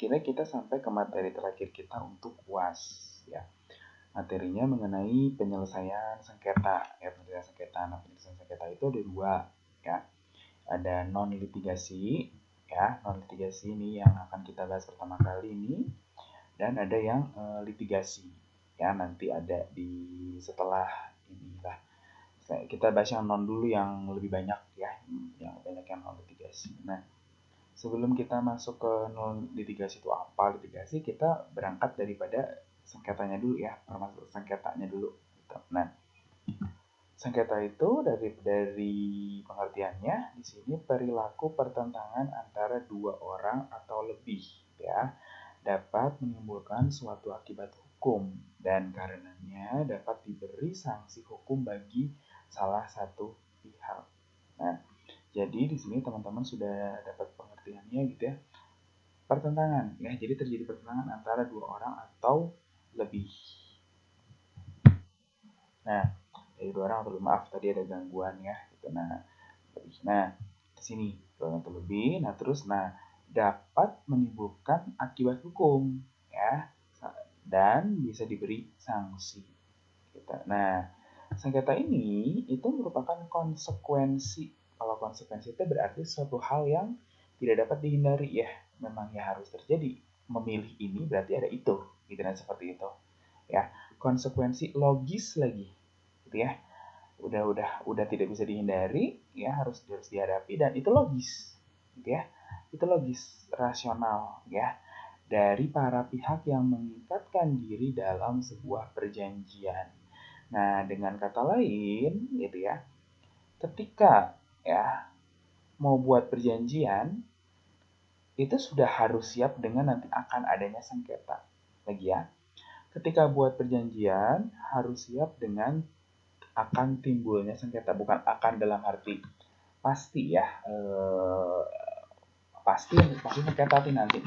akhirnya kita sampai ke materi terakhir kita untuk UAS ya. Materinya mengenai penyelesaian sengketa ya, penyelesaian sengketa. Nah, penyelesaian sengketa itu ada dua ya. Ada non litigasi ya, non litigasi ini yang akan kita bahas pertama kali ini, dan ada yang litigasi ya, nanti ada di setelah inilah. Kita bahas yang non dulu yang lebih banyak ya, yang banyak yang non litigasi. Nah, sebelum kita masuk ke non litigasi itu apa litigasi, kita berangkat daripada sengketanya dulu ya, termasuk sengketanya dulu gitu. Nah, sengketa itu dari pengertiannya di sini perilaku pertentangan antara dua orang atau lebih ya, dapat menimbulkan suatu akibat hukum dan karenanya dapat diberi sanksi hukum bagi salah satu pihak. Nah, jadi di sini teman-teman sudah dapat pengertiannya gitu ya. Pertentangan ya, jadi terjadi pertentangan antara dua orang atau lebih. Nah, dari dua orang atau lebih, maaf tadi ada gangguan ya gitu. Nah, di sini dua orang atau lebih. Nah, terus dapat menimbulkan akibat hukum ya, dan bisa diberi sanksi gitu. Nah, sengketa ini itu merupakan konsekuensi. Kalau konsekuensi itu berarti suatu hal yang tidak dapat dihindari ya, memang ya harus terjadi. Memilih ini berarti ada itu, gitu dan seperti itu. Ya, konsekuensi logis lagi, gitu ya. Udah tidak bisa dihindari, ya harus dihadapi dan itu logis, gitu ya. Itu logis, rasional, ya, dari para pihak yang mengikatkan diri dalam sebuah perjanjian. Nah, dengan kata lain, gitu ya, ketika ya mau buat perjanjian, itu sudah harus siap dengan nanti akan adanya sengketa. Lagi ya, ketika buat perjanjian harus siap dengan akan timbulnya sengketa, bukan akan dalam arti pasti ya, pasti sengketa nanti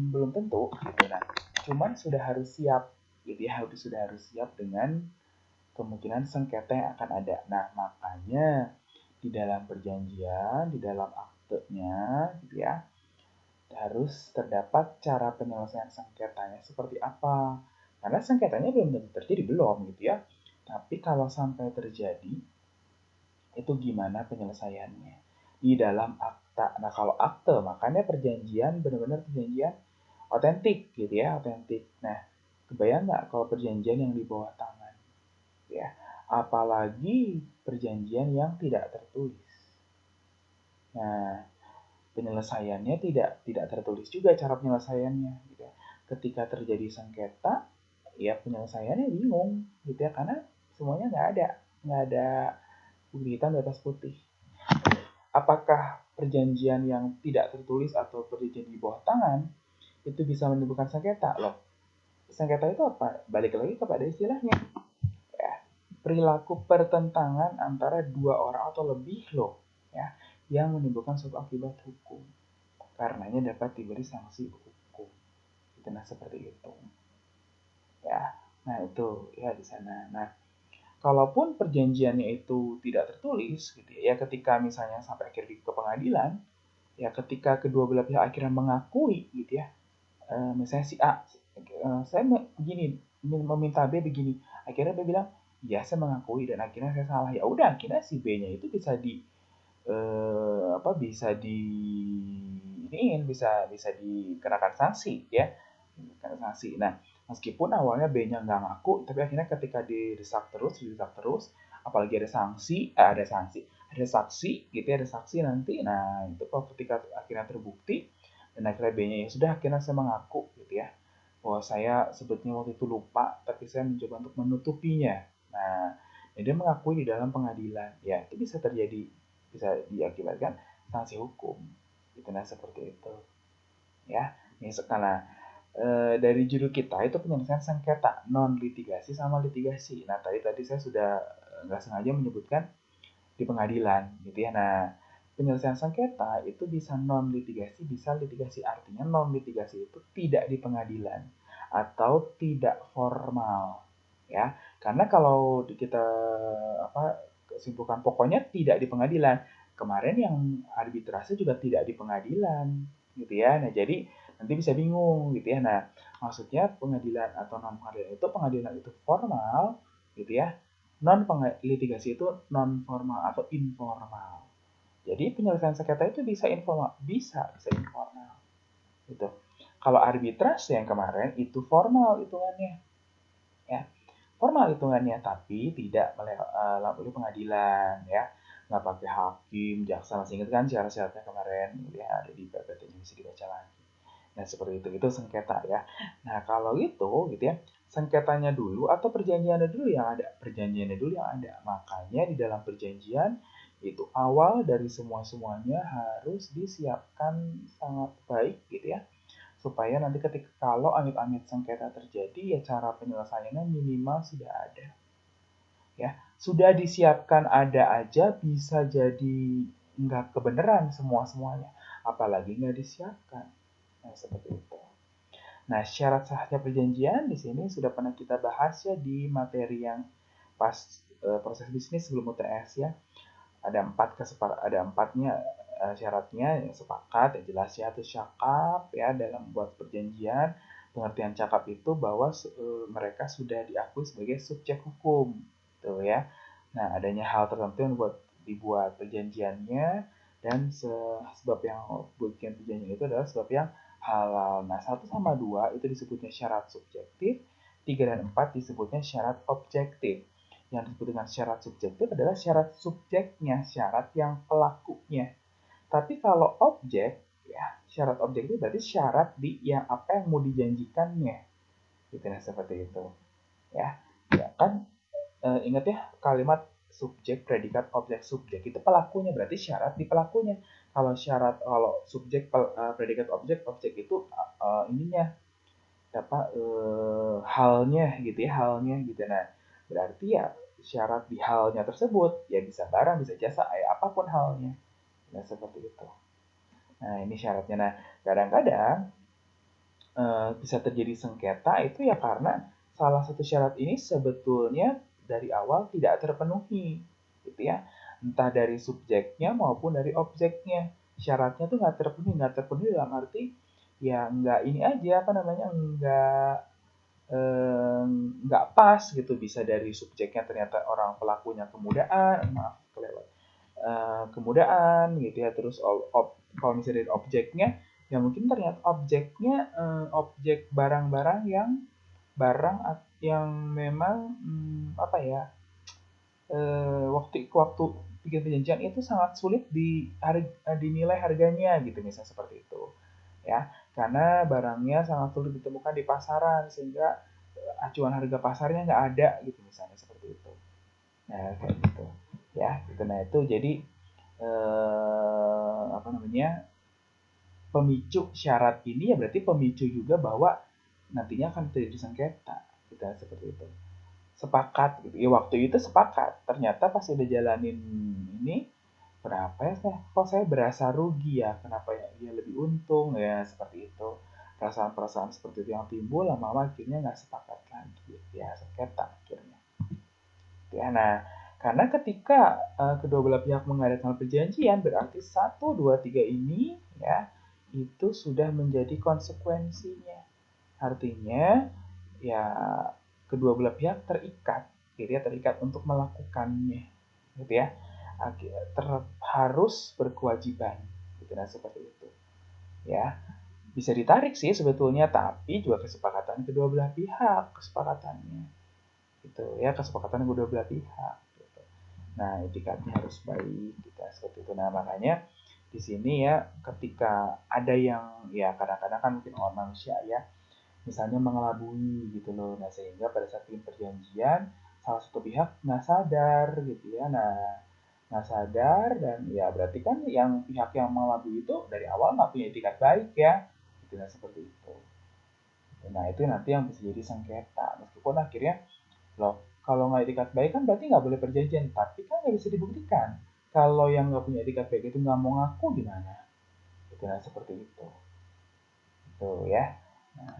belum tentu gitu. Nah, cuman sudah harus siap gitu ya, sudah harus siap dengan kemungkinan sengketa yang akan ada. Nah, makanya di dalam perjanjian, di dalam aktenya gitu ya, harus terdapat cara penyelesaian sengketanya seperti apa. Karena sengketanya belum tentu terjadi, belum gitu ya. Tapi kalau sampai terjadi, itu gimana penyelesaiannya di dalam akta. Nah, kalau akte, makanya perjanjian benar-benar perjanjian otentik gitu ya, otentik. Nah, kebayang nggak kalau perjanjian yang di bawah tangan ya, apalagi perjanjian yang tidak tertulis. Nah, penyelesaiannya tidak tertulis juga cara penyelesaiannya gitu ya. Ketika terjadi sengketa, ya penyelesaiannya bingung gitu ya, karena semuanya nggak ada bukti hitam di atas putih. Apakah perjanjian yang tidak tertulis atau perjanjian di bawah tangan itu bisa menimbulkan sengketa? Loh, sengketa itu apa? Balik lagi kepada istilahnya ya, perilaku pertentangan antara dua orang atau lebih loh ya, yang menimbulkan suatu akibat hukum, karenanya dapat diberi sanksi hukum gitu. Nah, seperti itu ya. Nah, itu ya di sana. Nah, kalaupun perjanjiannya itu tidak tertulis gitu ya, ketika misalnya sampai akhirnya ke pengadilan ya, ketika kedua belah pihak akhirnya mengakui gitu ya, misalnya si A, saya begini meminta B begini, akhirnya B bilang ya saya mengakui dan akhirnya saya salah, ya udah akhirnya si B-nya itu bisa bisa dikenakan sanksi ya, dikenakan sanksi. Nah, meskipun awalnya B-nya nggak ngaku, tapi akhirnya ketika didesak terus, apalagi ada saksi gitu ya, ada saksi nanti. Nah, itu kalau ketika akhirnya terbukti dan akhirnya B-nya ya sudah, akhirnya saya mengaku gitu ya, bahwa saya sebetulnya waktu itu lupa, tapi saya mencoba untuk menutupinya. Nah, dia mengakui di dalam pengadilan, ya itu bisa terjadi, bisa diakibatkan sanksi hukum. Itu nah seperti itu. Ya, ini karena dari judul kita itu penyelesaian sengketa non litigasi sama litigasi. Nah, tadi saya sudah nggak sengaja menyebutkan di pengadilan gitu ya. Nah, penyelesaian sengketa itu bisa non litigasi, bisa litigasi. Artinya non litigasi itu tidak di pengadilan atau tidak formal ya. Karena kalau kita simpulkan pokoknya tidak di pengadilan. Kemarin yang arbitrase juga tidak di pengadilan gitu ya. Nah, jadi nanti bisa bingung gitu ya. Nah, maksudnya pengadilan atau non pengadilan itu formal gitu ya. Litigasi itu non formal atau informal. Jadi penyelesaian sengketa itu bisa informal, bisa informal gitu. Kalau arbitrase yang kemarin itu formal hitungannya, ya formal hitungannya, tapi tidak melalui pengadilan ya, nggak pakai hakim, jaksa, masih ingat kan syarat-syaratnya kemarin gitu ya, ada di PPT-nya, bisa dibaca lagi. Nah seperti itu sengketa ya. Nah kalau gitu gitu ya, sengketanya dulu atau perjanjiannya dulu yang ada, perjanjiannya dulu yang ada. Makanya di dalam perjanjian itu awal dari semuanya harus disiapkan sangat baik gitu ya, supaya nanti ketika kalau amit-amit sengketa terjadi ya cara penyelesaiannya minimal sudah ada ya, sudah disiapkan ada aja bisa jadi nggak kebenaran semuanya, apalagi nggak disiapkan. Nah seperti itu. Nah syarat sahnya perjanjian di sini sudah pernah kita bahas ya di materi yang pas proses bisnis sebelum UTS ya. Ada empatnya syaratnya yang sepakat, yang jelas ya, atau cakap ya dalam buat perjanjian. Pengertian cakap itu bahwa mereka sudah diakui sebagai subjek hukum tuh ya. Nah adanya hal tertentu yang dibuat perjanjiannya, dan sebab yang bikin perjanjian itu adalah sebab yang halal. Nah 1 sama 2 itu disebutnya syarat subjektif, 3 dan 4 disebutnya syarat objektif. Yang disebut dengan syarat subjektif adalah syarat subjeknya, syarat yang pelakunya. Tapi kalau objek, ya syarat objektif berarti syarat di yang apa yang mau dijanjikannya. Gitu ya, seperti itu. Ya, ya kan ingat ya kalimat subjek, predikat, objek, subjek itu pelakunya, berarti syarat di pelakunya. Kalau subjek, predikat, objek itu ininya apa halnya gitu ya, halnya gitu. Nah berarti ya syarat di halnya tersebut ya bisa barang, bisa jasa, apapun halnya. Nah seperti itu. Nah ini syaratnya. Nah kadang-kadang bisa terjadi sengketa itu ya karena salah satu syarat ini sebetulnya dari awal tidak terpenuhi gitu ya, entah dari subjeknya maupun dari objeknya. Syaratnya tuh nggak terpenuhi dalam arti ya nggak ini aja apa namanya, nggak pas gitu, bisa dari subjeknya ternyata orang pelakunya kemudaan, maaf kelewat, kemudaan gitu ya, terus kalau misalnya dari objeknya ya mungkin ternyata objeknya objek barang-barang yang memang apa ya, waktu bikin perjanjian itu sangat sulit dinilai harganya gitu, misalnya seperti itu ya, karena barangnya sangat sulit ditemukan di pasaran sehingga acuan harga pasarnya nggak ada gitu, misalnya seperti itu. Nah kayak gitu ya gitu. Nah itu jadi apa namanya, pemicu syarat ini ya berarti pemicu juga bahwa nantinya akan terjadi sengketa gitu, seperti itu. Sepakat gitu ya, waktu itu sepakat, ternyata pas udah jalanin ini, kenapa ya kok saya berasa rugi ya, kenapa ya lebih untung ya, seperti itu. Perasaan-perasaan seperti itu yang timbul, lama-lama akhirnya nggak sepakat lagi ya, sengketa akhirnya ya. Nah karena ketika kedua belah pihak mengadakan perjanjian, berarti 1, 2, 3 ini ya itu sudah menjadi konsekuensinya. Artinya ya kedua belah pihak terikat gitu ya, terikat untuk melakukannya gitu ya, harus berkewajiban gitu. Nah seperti itu ya, bisa ditarik sih sebetulnya, tapi juga kesepakatan kedua belah pihak, kesepakatannya gitu ya, kesepakatan kedua belah pihak gitu. Nah etikatnya harus baik gitu, seperti itu. Nah makanya di sini ya ketika ada yang ya kadang-kadang kan mungkin orang manusia ya, misalnya mengelabui gitu loh. Nah sehingga pada saat bikin perjanjian salah satu pihak nggak sadar gitu ya. Nah nggak sadar, dan ya berarti kan yang pihak yang mengelabui itu dari awal nggak punya etikat baik ya. Gitu, nah seperti itu. Nah itu nanti yang bisa jadi sengketa. Meskipun akhirnya loh, kalau nggak etikat baik kan berarti nggak boleh perjanjian, tapi kan nggak bisa dibuktikan. Kalau yang nggak punya etikat baik itu nggak mau ngaku gimana? Gitu, nah seperti itu. Itu ya. Nah,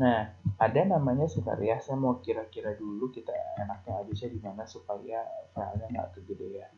Nah, ada namanya Sukaria. Saya mau kira-kira dulu kita enaknya habisnya di mana supaya filenya nggak kegedean.